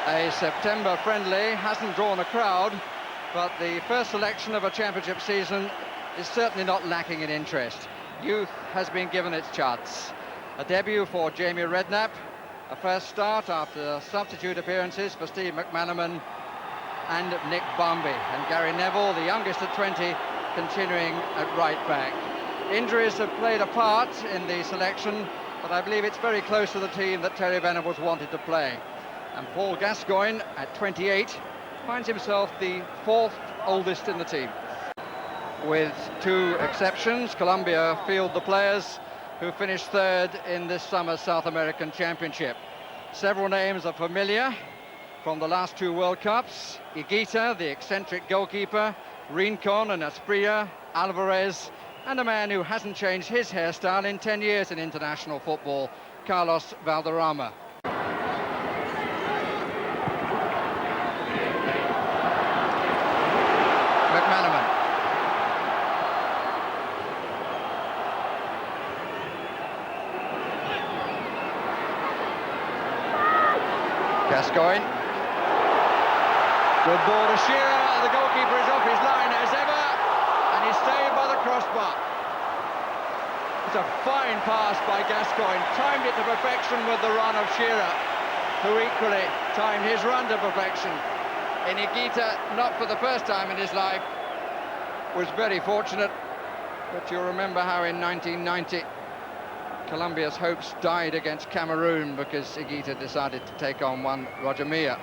A September friendly hasn't drawn a crowd, but the first selection of a championship season is certainly not lacking in interest. Youth has been given its chance. A debut for Jamie Redknapp, a first start after substitute appearances for Steve McManaman and Nick Bambi, and Gary Neville, the youngest at 20, continuing at right back. Injuries have played a part in the selection, but I believe it's very close to the team that Terry Venables wanted to play. And Paul Gascoigne, at 28, finds himself the fourth oldest in the team. With two exceptions, Colombia field the players who finished third in this summer's South American Championship. Several names are familiar from the last two World Cups: Higuta, the eccentric goalkeeper, Rincon and Asprilla, Alvarez, and a man who hasn't changed his hairstyle in 10 years in international football, Carlos Valderrama. McManaman. Gascoigne. Good ball to Shearer. The goalkeeper is off his line as ever, and he's saved by the crossbar. It's a fine pass by Gascoigne. Timed it to perfection with the run of Shearer, who equally timed his run to perfection. And Higuta, not for the first time in his life, was very fortunate. But you'll remember how in 1990 Colombia's hopes died against Cameroon because Higuta decided to take on one Roger Milla.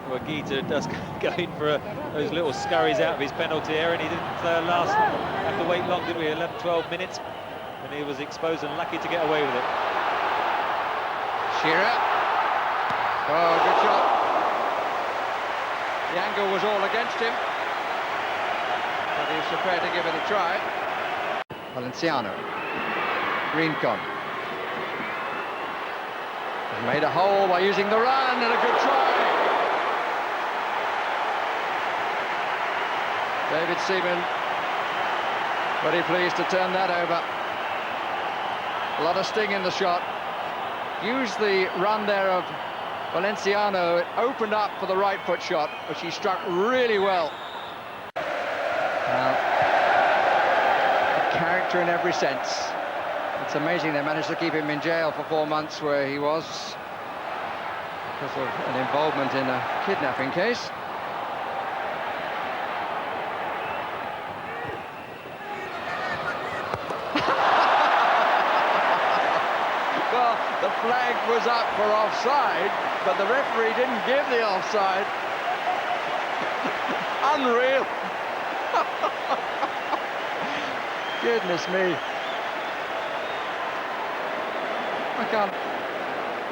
Well, Higuta does go in for those little scurries out of his penalty area, and he didn't have to wait long, did we? 11, 12 minutes. And he was exposed and lucky to get away with it. Shearer. Oh, good shot. The angle was all against him, but he was prepared to give it a try. Valenciano. Rincon. He's made a hole by using the run, and a good try. David Seaman very pleased to turn that over. A lot of sting in the shot. Used the run there of Valenciano. It opened up for the right foot shot, which he struck really well. A character in every sense. It's amazing they managed to keep him in jail for 4 months, where he was because of an involvement in a kidnapping case. Well, the flag was up for offside, but the referee didn't give the offside. Unreal. Goodness me. I can't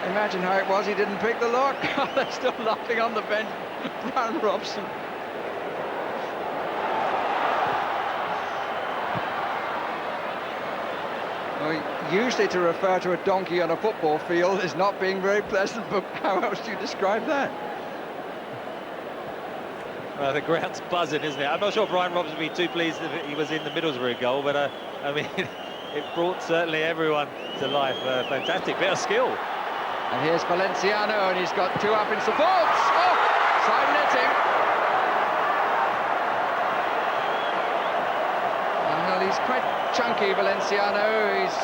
imagine how it was he didn't pick the lock. They're still laughing on the bench. Brian Robson. Usually to refer to a donkey on a football field is not being very pleasant, but how else do you describe that? Well, the ground's buzzing, isn't it? I'm not sure Brian Robson would be too pleased if he was in the Middlesbrough goal, but I mean, it brought certainly everyone to life. Fantastic bit of skill. And here's Valenciano, and he's got two up in support. Oh, side netting. Well, he's quite chunky, Valenciano. He's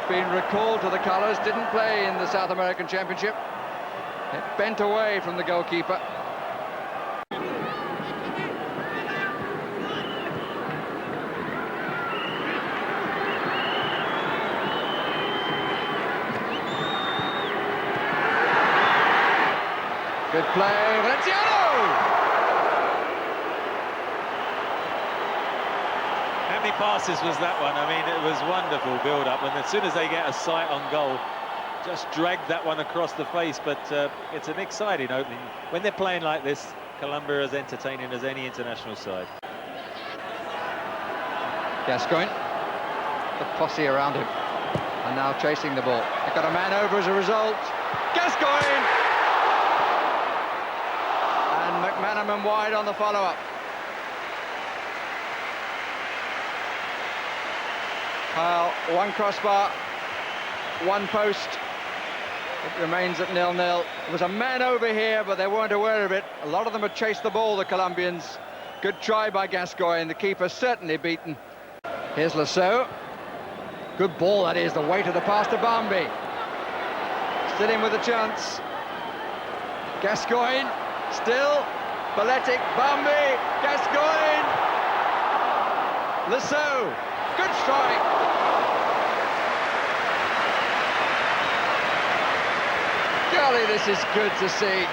been recalled to the colours, didn't play in the South American Championship. It bent away from the goalkeeper. Good play, Valenciano! How many passes was that one? I mean, it was wonderful build-up, and as soon as they get a sight on goal, just dragged that one across the face. But it's an exciting opening. When they're playing like this, Colombia is entertaining as any international side. Gascoigne, the posse around him, and now chasing the ball. They've got a man over as a result. Gascoigne! And McManaman wide on the follow-up. One crossbar, one post. It remains at 0-0. There was a man over here, but they weren't aware of it. A lot of them had chased the ball, the Colombians. Good try by Gascoigne. The keeper certainly beaten. Here's Lasso. Good ball, that is. The weight of the pass to Bambi. Still in with a chance. Gascoigne, still. Balletic, Bambi, Gascoigne. Lasso, good strike. Golly, this is good to see.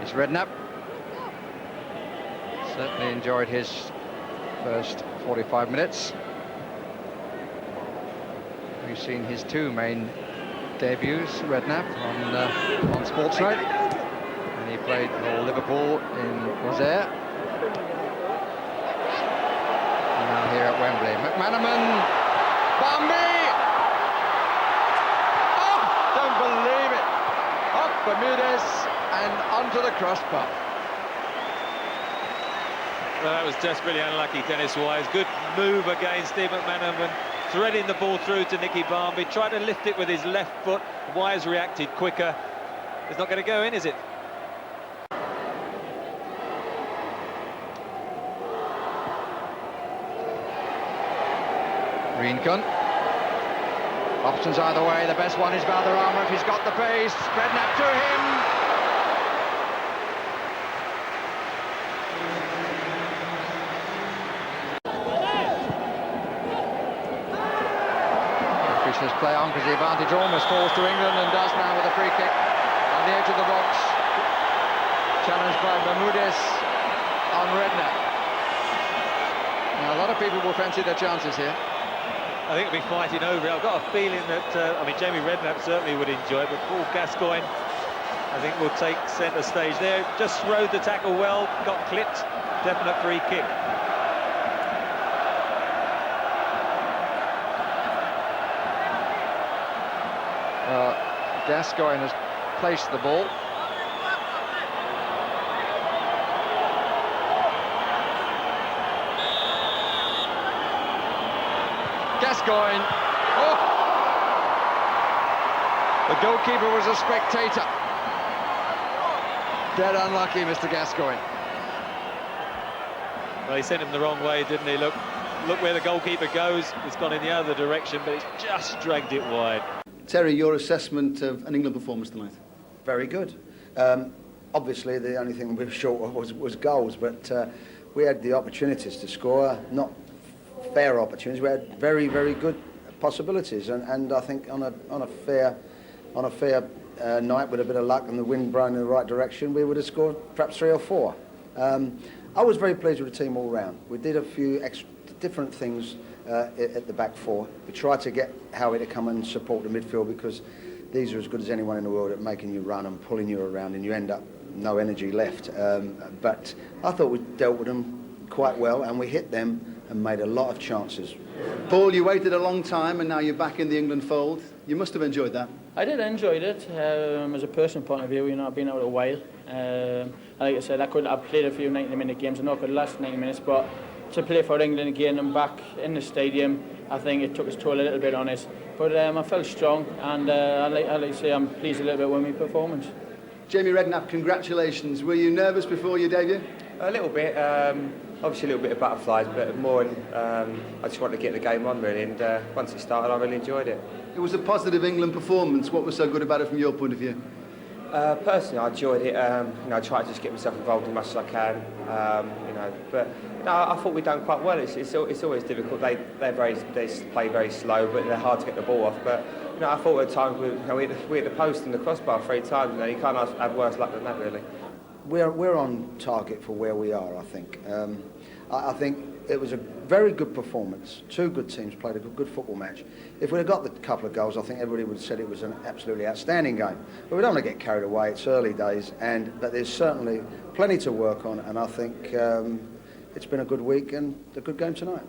It's Redknapp. Certainly enjoyed his first 45 minutes. We've seen his two main debuts, Redknapp, on Sports Night. And he played for Liverpool in Rosaire. And now here at Wembley. McManaman, Bambi! Oh, don't believe it! Up Bermudez and onto the crossbar. Well, that was desperately unlucky, Dennis Wise. Good move against Steve McManaman, threading the ball through to Nicky Bambi, tried to lift it with his left foot. Wise reacted quicker. It's not going to go in, is it? Rincon. Options either way. The best one is Valderrama if he's got the pace. Redknapp to him. This play on because the advantage almost falls to England, and does now with a free kick on the edge of the box. Challenged by Bermudez on Redknapp. Now a lot of people will fancy their chances here. I think it'll be fighting over it. I've got a feeling that, Jamie Redknapp certainly would enjoy it, but Paul Gascoigne, I think, will take centre stage there. Just rode the tackle well, got clipped, definite free kick. Gascoigne has placed the ball. Gascoigne. Oh! The goalkeeper was a spectator. Dead unlucky, Mr. Gascoigne. Well, he sent him the wrong way, didn't he? Look where the goalkeeper goes. It's gone in the other direction, but it's just dragged it wide. Terry, your assessment of an England performance tonight? Very good. Obviously, the only thing we were short of was goals, but we had the opportunities to score, not fair opportunities. We had very, very good possibilities, and I think on a fair night with a bit of luck and the wind blowing in the right direction, we would have scored perhaps 3 or 4. I was very pleased with the team all round. We did a few different things at the back four. We tried to get Howie to come and support the midfield, because these are as good as anyone in the world at making you run and pulling you around, and you end up no energy left. But I thought we dealt with them quite well, and we hit them and made a lot of chances. Paul, you waited a long time and now you're back in the England fold. You must have enjoyed that. I did enjoy it. As a personal point of view, I've been out a while. Like I said, I've played a few 90-minute games. I know I could last 90 minutes, but to play for England again and back in the stadium, I think it took its toll a little bit on us. But I felt strong, and I like to say I'm pleased a little bit with my performance. Jamie Redknapp, congratulations. Were you nervous before your debut? A little bit. Obviously a little bit of butterflies, but more I just wanted to get the game on, really, and once it started I really enjoyed it. It was a positive England performance. What was so good about it from your point of view? Personally, I enjoyed it. I try to just get myself involved as much as I can. But I thought we'd done quite well. It's always difficult. They play very slow, but they're hard to get the ball off. But I thought at times we hit the post and the crossbar 3 times. You can't have worse luck than that, really. We're on target for where we are, I think. I think it was a very good performance. 2 good teams played a good football match. If we'd have got the couple of goals, I think everybody would have said it was an absolutely outstanding game. But we don't want to get carried away. It's early days, but there's certainly plenty to work on, and I think it's been a good week and a good game tonight.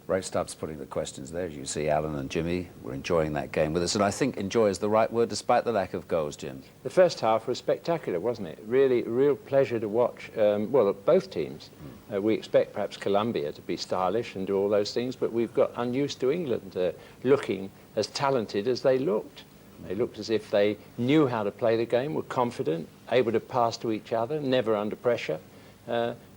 Redknapp's putting the questions there. As you see, Alan and Jimmy were enjoying that game with us, and I think enjoy is the right word despite the lack of goals, Jim. The first half was spectacular, wasn't it? Really, a real pleasure to watch. Well, both teams. We expect perhaps Colombia to be stylish and do all those things, but we've got unused to England looking as talented as they looked. They looked as if they knew how to play the game, were confident, able to pass to each other, never under pressure.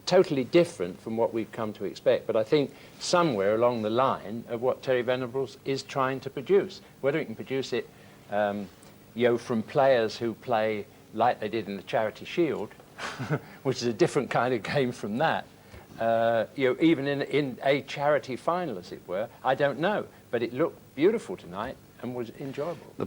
Totally different from what we've come to expect, but I think somewhere along the line of what Terry Venables is trying to produce. Whether he can produce it from players who play like they did in the Charity Shield, which is a different kind of game from that, even in a charity final, as it were, I don't know. But it looked beautiful tonight and was enjoyable.